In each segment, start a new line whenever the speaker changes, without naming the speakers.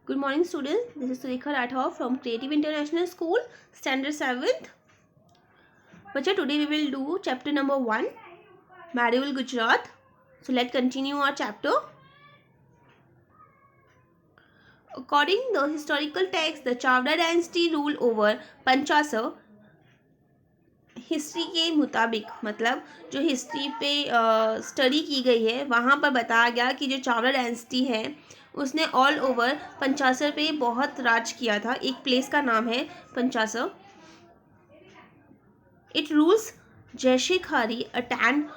Good morning, students. This is Surekha Rathore from Creative International School, Standard 7th. Bacha, today we will do chapter number 1, Medieval Gujarat. So let's continue our chapter. According to the historical text, the Chavda dynasty ruled over Panchasar. History के मुताबिक मतलब जो history पे study की गई है वहाँ पर बताया गया कि जो चावला डायनेस्टी है उसने ऑल ओवर पंचासर पे बहुत राज किया था। एक प्लेस का नाम है Panchasar. It rules Jayashikhari attain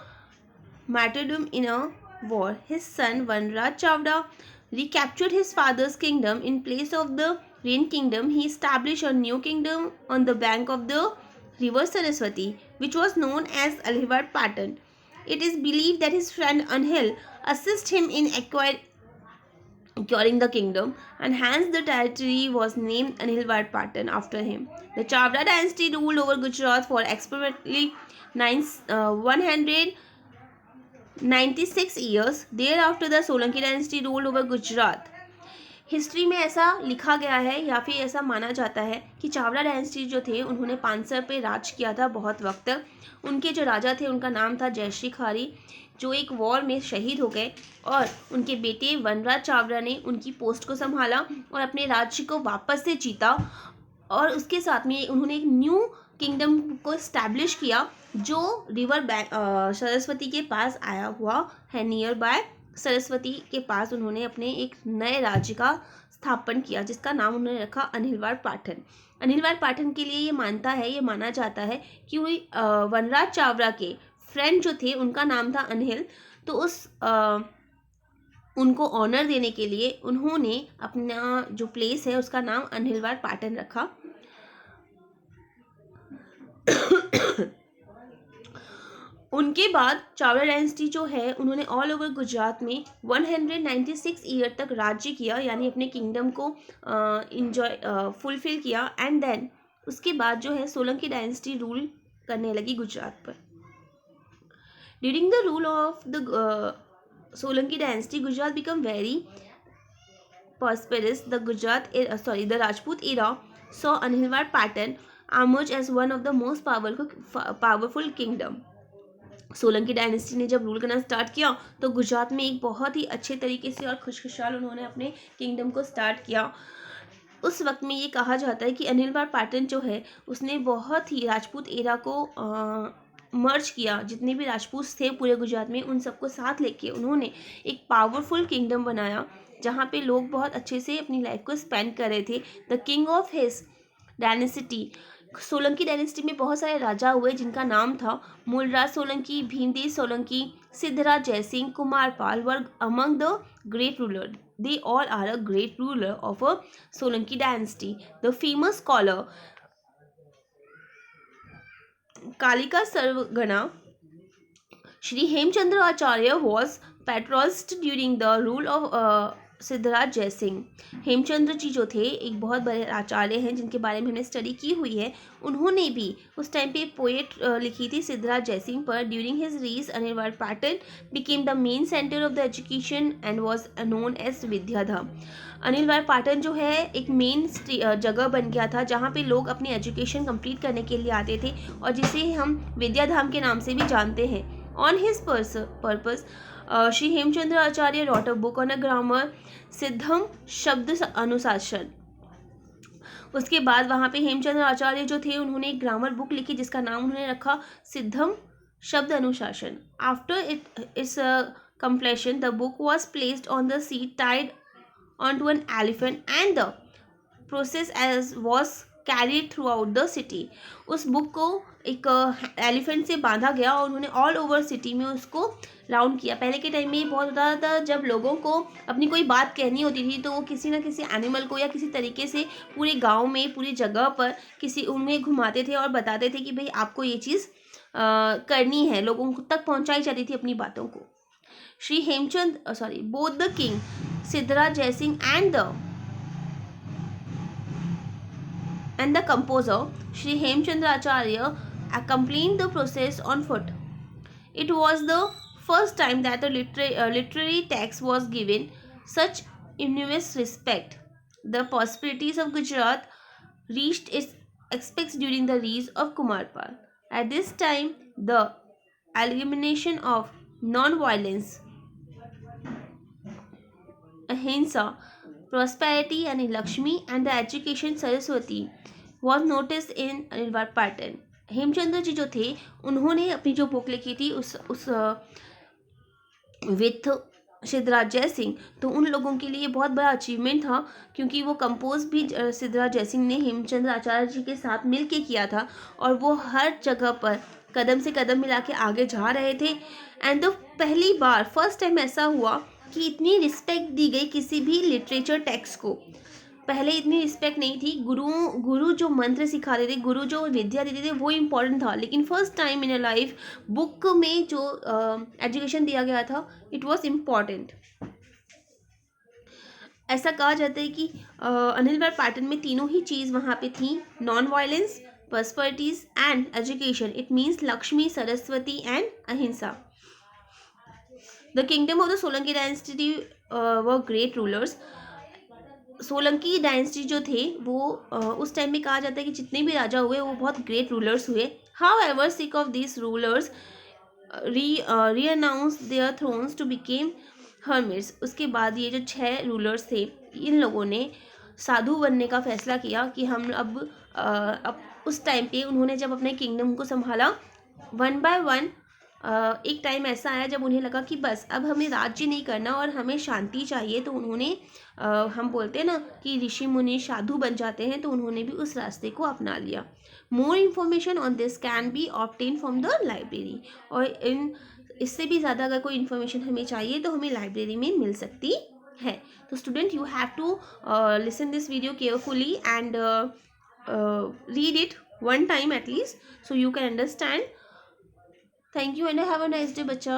martyrdom in a war. His son Vanraj Chavda recaptured his father's kingdom. In place of the Rain kingdom, he established a new kingdom on the bank of the river Saraswati, which was known as Aligarh Patan. It is believed that his friend Anhil assisted him in acquiring the kingdom, and hence the territory was named Anilwad Patan after him. The Chavda dynasty ruled over Gujarat for approximately 196 years. Thereafter the Solanki dynasty ruled over Gujarat. History में ऐसा लिखा गया है या फिर ऐसा माना जाता है कि चावला डायनेस्टी जो थे उन्होंने पानसर पे राज किया था बहुत वक्त तक। उनके जो राजा थे उनका नाम था जयशिखारी, जो एक वॉर में शहीद हो गए और उनके बेटे वनराज चावला ने उनकी पोस्ट को संभाला और अपने राज्य को वापस से जीता। और उसके साथ में उन्होंने एक न्यू किंगडम को इस्टेब्लिश किया जो रिवर बैंक सरस्वती के पास आया हुआ है। नियर बाय सरस्वती के पास उन्होंने अपने एक नए राज्य का स्थापन किया जिसका नाम उन्होंने रखा अनिलवाड़ पाटन। अनिलवाड़ पाटन के लिए ये माना जाता है कि वनराज चावला के फ्रेंड जो थे उनका नाम था अनिल, तो उनको ऑनर देने के लिए उन्होंने अपना जो प्लेस है उसका नाम अनिलवाड़ पाटन रखा। उनके बाद चावला डायनेस्टी जो है उन्होंने ऑल ओवर गुजरात में 196 ईयर तक राज्य किया, यानी अपने किंगडम को फुलफिल किया। एंड देन उसके बाद जो है सोलंकी डायनेस्टी रूल करने लगी गुजरात पर। During the rule of the Solanki dynasty Gujarat become very prosperous. The Rajput era saw Anilwad Patan emerge as one of the most powerful kingdom. Solanki dynasty ने जब रूल करना स्टार्ट किया तो गुजरात में एक बहुत ही अच्छे तरीके से और खुशखुशाल उन्होंने अपने किंगडम को स्टार्ट किया। उस वक्त में ये कहा जाता है कि अनिलवाड़ पाटन जो है उसने बहुत ही राजपूत एरा को मर्ज किया। जितने भी राजपूत थे पूरे गुजरात में उन सबको साथ लेके उन्होंने एक पावरफुल किंगडम बनाया जहाँ पे लोग बहुत अच्छे से अपनी लाइफ को स्पेंड कर रहे थे। The king of his dynasty, Solanki dynasty में बहुत सारे राजा हुए जिनका नाम था Mulraj Solanki, Bhimdev Solanki, Siddhraj Jaisingh, Kumarpal were among the great ruler. They all are a great ruler of a Solanki dynasty. The famous scholar Kalika Sarvagana Shri Hemchandra Acharya was patronized during the rule of Siddharaj Jaisingh. Hemchandra ji जो थे एक बहुत बड़े आचार्य हैं जिनके बारे में हमने स्टडी की हुई है। उन्होंने भी उस टाइम पे पोएट लिखी थी सिद्धराज जयसिंह पर। ड्यूरिंग हिज रीज Anilwad Patan became the main centre of the education and was known as Vidyadham. Anilwad Patan जो है एक मेन जगह बन गया था जहाँ पे लोग अपनी एजुकेशन कंप्लीट करने के लिए आते थे और जिसे हम विद्याधाम के नाम से भी जानते हैं। On his purpose Shri Hemchandra Acharya wrote a book on a grammar Siddham Shabda अनुशासन। उसके बाद वहाँ पे हेमचंद्र आचार्य जो थे उन्होंने एक ग्रामर बुक लिखी जिसका नाम उन्होंने रखा सिद्धम शब्द अनुशासन। After it's completion the book was placed on the seat tied onto an elephant and the process as was carried through out the city. उस बुक को एक एलिफेंट से बांधा गया और उन्होंने ऑल ओवर सिटी में उसको राउंड किया। पहले के टाइम में ये बहुत होता था जब लोगों को अपनी कोई बात कहनी होती थी तो वो किसी ना किसी एनिमल को या किसी तरीके से पूरे गांव में पूरी जगह पर किसी उन्हें घुमाते थे और बताते थे कि भाई आपको ये चीज़ करनी है, लोगों तक पहुँचाई जाती थी अपनी बातों को। Shri Hemchand both the king Siddhraj Jaisingh and the composer Shri Hemchandra Acharya accompanied the process on foot. It was the first time that a literary text was given such enormous respect. the prosperities of Gujarat reached its apex during the reign of Kumarpal. At this time, the elimination of non-violence, ahimsa, prosperity and Lakshmi, and the education Saraswati was noticed in Anilwar pattern. Hemchandra ji जो थे उन्होंने अपनी जो book लिखी थी उस with Siddharaj Jaisingh, तो उन लोगों के लिए बहुत बड़ा अचीवमेंट था, क्योंकि वो कंपोज भी सिद्धराज जयसिंह ने हेमचंद्र आचार्य जी के साथ मिल के किया था, और वो हर जगह पर कदम से कदम मिला के आगे जा रहे थे। एंड तो पहली बार फर्स्ट टाइम ऐसा हुआ कि इतनी रिस्पेक्ट दी गई किसी भी लिटरेचर टेक्स्ट को। पहले इतनी रिस्पेक्ट नहीं थी। गुरु जो मंत्र सिखाते थे, गुरु जो विद्या देते थे, वो इम्पोर्टेंट था, लेकिन first time in a life book में जो एजुकेशन दिया गया था, इट वॉज इम्पॉर्टेंट। ऐसा कहा जाता है कि अनिलवार पैटर्न में तीनों ही चीज़ वहाँ पे थी, non violence, prosperities and education. It means Lakshmi, Saraswati and ahimsa. The kingdom of the Solanki dynasty were great rulers. Solanki dynasty जो थे वो उस टाइम में कहा जाता है कि जितने भी राजा हुए वो बहुत ग्रेट रूलर्स हुए। How sick of this rulers renounce their thrones to became hermits. उसके बाद ये जो 6 रूलर्स थे, इन लोगों ने साधु बनने का फैसला किया कि हम अब उस टाइम पे उन्होंने जब अपने किंगडम को संभाला, वन बाय वन एक टाइम ऐसा आया जब उन्हें लगा कि बस अब हमें राज्य नहीं करना और हमें शांति चाहिए, तो उन्होंने हम बोलते हैं ना कि ऋषि मुनि साधु बन जाते हैं, तो उन्होंने भी उस रास्ते को अपना लिया। More information on this can be obtain from the library. और इससे भी ज़्यादा अगर कोई इन्फॉर्मेशन हमें चाहिए तो हमें लाइब्रेरी में मिल सकती है। तो student, you have to listen this video carefully and read it one time at least so you can understand. Thank you and have a nice day, bacha.